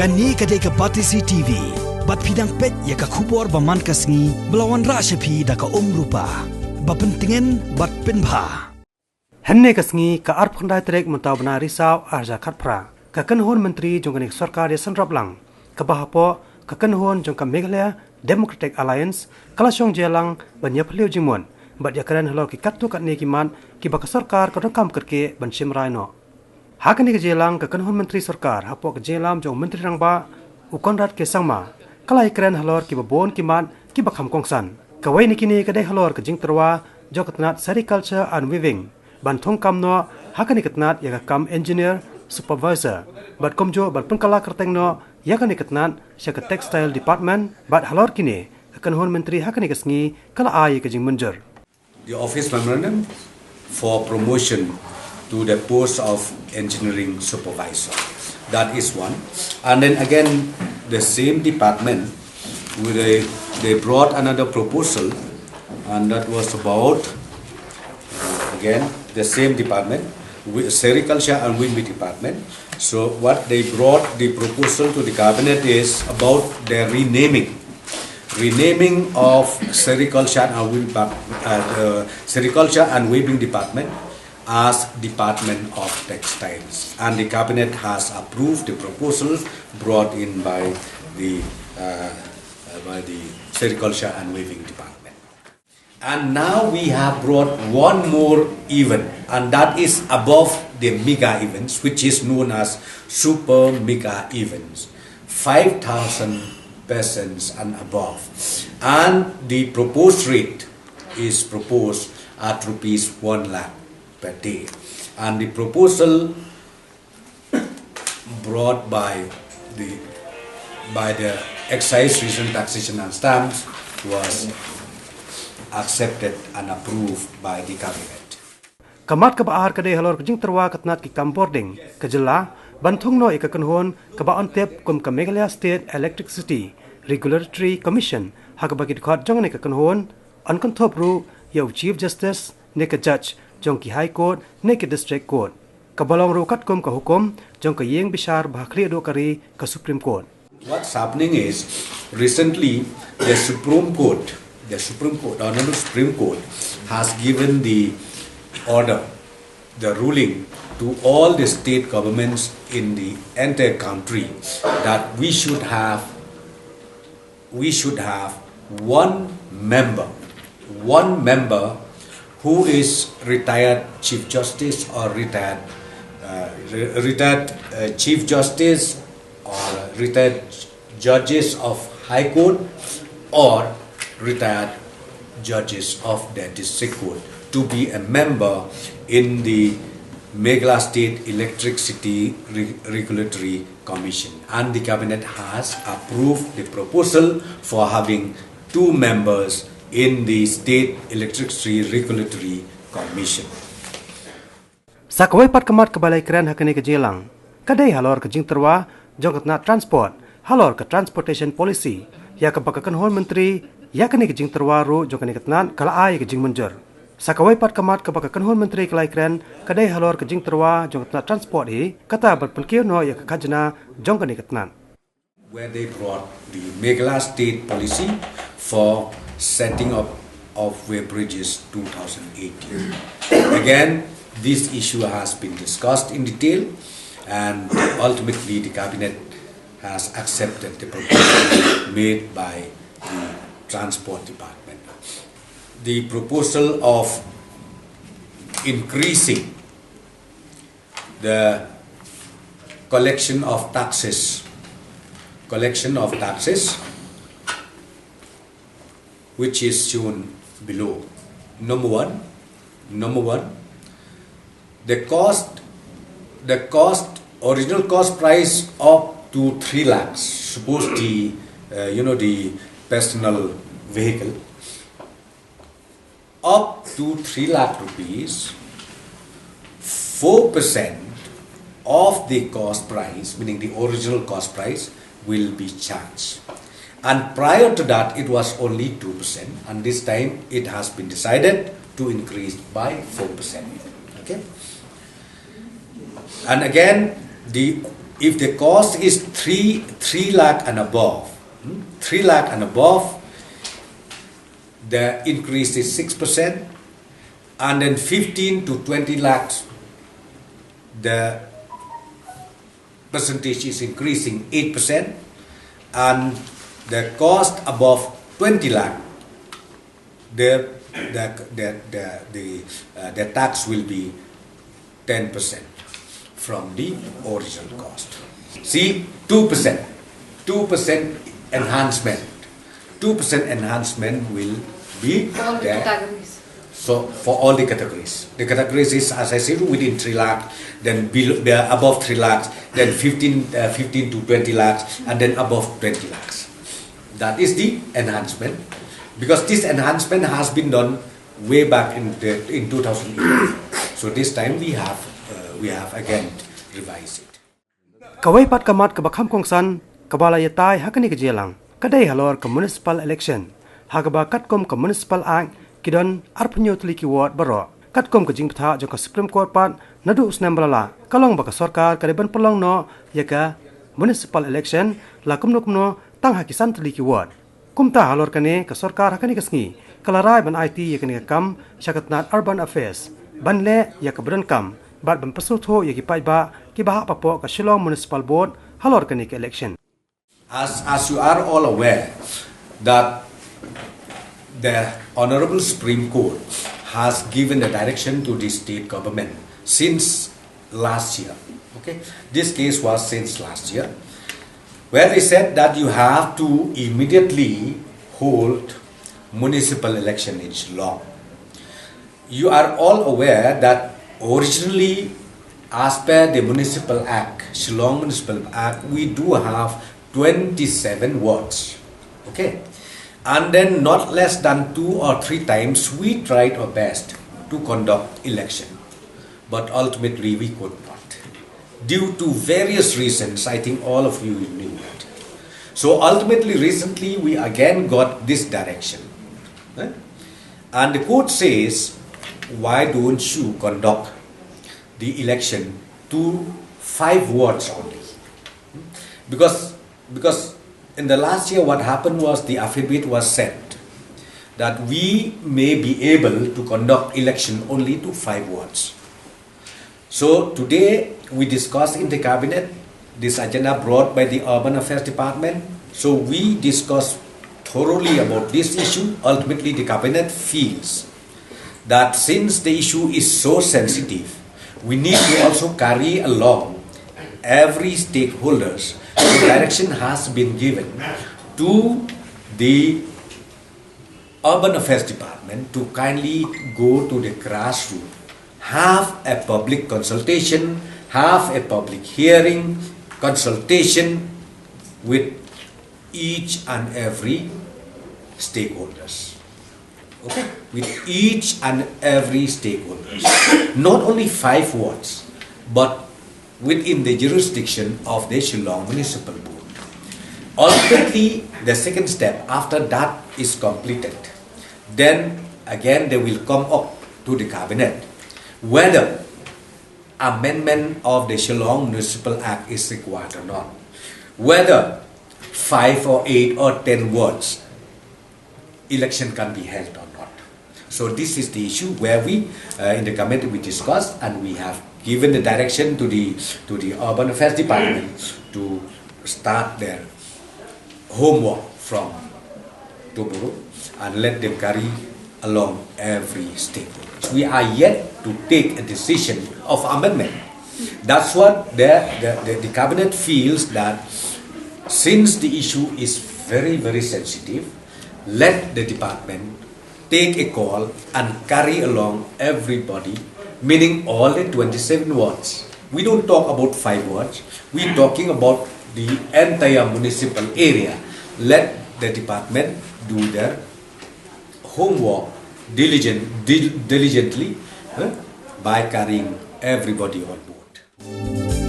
Kani kadai ke Batisi TV, bat pidang pet ya ka khubor baman kasngi, belawan ra shepi da ka rupa. Bapentingan bat penbha. Henne kasngi ka arp khandai trek mutabna risau arja khatpra. Ka kanhon menteri jongkanik sarkar ya sanraplang. Ka bahapo ka kanhon jongka Meghalaya Democratic Alliance kalasong jelang banya phliu jingmon. Bat ya karan halor ki kattu katne ki man ki baka sarkar ka kam karke ban shimrai no. Hakani ke jelang ke kanhon menteri sarkar hapo ke jelam jong menteri rangba ukonrat ke sangma kalai keren halor ki babon ki man ki bakham kongsan kawai ni kini kadai halor ke jing terwa jokatnat sericulture and weaving ban thong kam no hakani katnat ya kam engineer supervisor bat komjo bat pengkala kerteng no yakani katnat syaka textile department bat halor kini kanhon menteri hakani kesngi kala ai ke jing menjer. The office memorandum for promotion to the post of engineering supervisor. That is one. And then again, the same department, they brought another proposal, and that was about, again, the same department, sericulture and weaving department. So what they brought, the proposal to the cabinet is about the renaming of sericulture and weaving department as Department of Textiles, and the cabinet has approved the proposal brought in by the Sericulture and Weaving Department. And now we have brought one more event, and that is above the mega events, which is known as super mega events, 5,000 persons and above, and the proposed rate is proposed at rupees 1 lakh per day, and the proposal brought by the excise return taxation and stamps was accepted and approved by the cabinet. Kamat ka baar kadai halor kajing terwa katnat ki boarding kajela banthong no ikakanhon ka ba ontep kum ka Meghalaya State Electricity Regulatory Commission hakabakit khot jong ne ka kanhon ankonthop ru yau Chief Justice ne ka judge jongki High Court ne ke District Court kabalong rukat kum ka hukum jongka yeng bishar bhakri do kari ka Supreme Court. What's happening is recently the Supreme Court, Honorable Supreme Court has given the order, the ruling to all the state governments in the entire country that we should have one member who is retired Chief Justice or retired Chief Justice or retired judges of High Court or retired judges of the District Court to be a member in the Meghalaya State Electricity Regulatory Commission, and the cabinet has approved the proposal for having 2 members in the State Electricity Regulatory Commission. Sakawai pat kamat kabalai keren hakani ke jelang kadai halor ke jing terwa jongkatna transport halor ke transportation policy ya ke bakakan hon menteri ya kani ke jing terwa ru jongkani katnan kala ai ke jing menjer. Sakawai pat kamat ke bakakan hon menteri kalai keren kadai halor ke jing terwa jongkatna transport hi kata berpelkir no ya ke kajna jongkani katnan. Where they brought the Meghalaya State policy for setting up of way bridges 2018. Again, this issue has been discussed in detail, and ultimately the cabinet has accepted the proposal made by the Transport Department. The proposal of increasing the collection of taxes, which is shown below. Number one, the original cost price up to 3 lakhs. Suppose the personal vehicle up to 3 lakh rupees, 4% of the cost price, meaning the original cost price, will be charged. And prior to that, it was only 2%, and this time it has been decided to increase by 4%. Okay. And again, the if the cost is 3 lakh and above, 3 lakh and above, the increase is 6%, and then 15 to 20 lakhs, the percentage is increasing 8%, and the cost above 20 lakh, the tax will be 10% from the original cost. See, 2% enhancement. 2% enhancement will be For all the there. categories. So for all the categories. The categories is, as I said, within 3 lakhs, then above 3 lakhs, then 15 to 20 lakhs, and then above 20 lakhs. That is the enhancement. Because this enhancement has been done way back in 2011. So this time we have again revised it. Kawai pat kamat kabakam kongsan kabala yatai hakani kejelang kadai halor ke municipal election hagaba katkom ke municipal act kidon arpenyo tuliki ward baro katkom ke jingpatha joko Supreme Court pat nadu usnam balala kalong baka sarkar kariban pelong no yaka municipal election la kumno tang hakisan tuliki ward kumta halor kane ke sarkar hakani kesngi kalarai ban IT yakani kam syakatnat urban affairs banle yakabran kam bat ban pasutho yaki paiba ki baha papo ka Shillong Municipal Board halor kani ke election. As you are all aware that the Honorable Supreme Court has given the direction to the state government since last year. Okay, this case was since last year, where they said that you have to immediately hold municipal election in Shillong. You are all aware that originally, as per the Municipal Act, Shillong Municipal Act, we do have 27 wards. Okay, and then not less than 2 or 3 times we tried our best to conduct election, but ultimately we could not, due to various reasons. I think all of you knew it. So ultimately, recently we again got this direction, and the court says, why don't you conduct the election to 5 wards only? Because in the last year what happened was the affidavit was sent that we may be able to conduct election only to 5 wards. So today we discussed in the cabinet this agenda brought by the Urban Affairs Department. So we discussed thoroughly about this issue. Ultimately the cabinet feels that since the issue is so sensitive, we need to also carry along every stakeholders. The direction has been given to the Urban Affairs Department to kindly go to the grassroots, have a public consultation, have a public hearing, consultation with each and every stakeholders. Okay, with each and every stakeholders, not only 5 wards, but within the jurisdiction of the Shillong Municipal Board. Ultimately, the second step after that is completed, then again they will come up to the cabinet whether amendment of the Shillong Municipal Act is required or not, whether 5 or 8 or 10 wards election can be held or not. So this is the issue where we in the committee we discussed, and we have given the direction to the Urban Affairs Department to start their homework from tomorrow and let them carry along every stakeholder. We are yet to take a decision of amendment. That's what the cabinet feels, that since the issue is very, very sensitive, let the department take a call and carry along everybody, meaning all the 27 wards. We don't talk about 5 wards, we're talking about the entire municipal area. Let the department do their homework diligently by carrying everybody on board.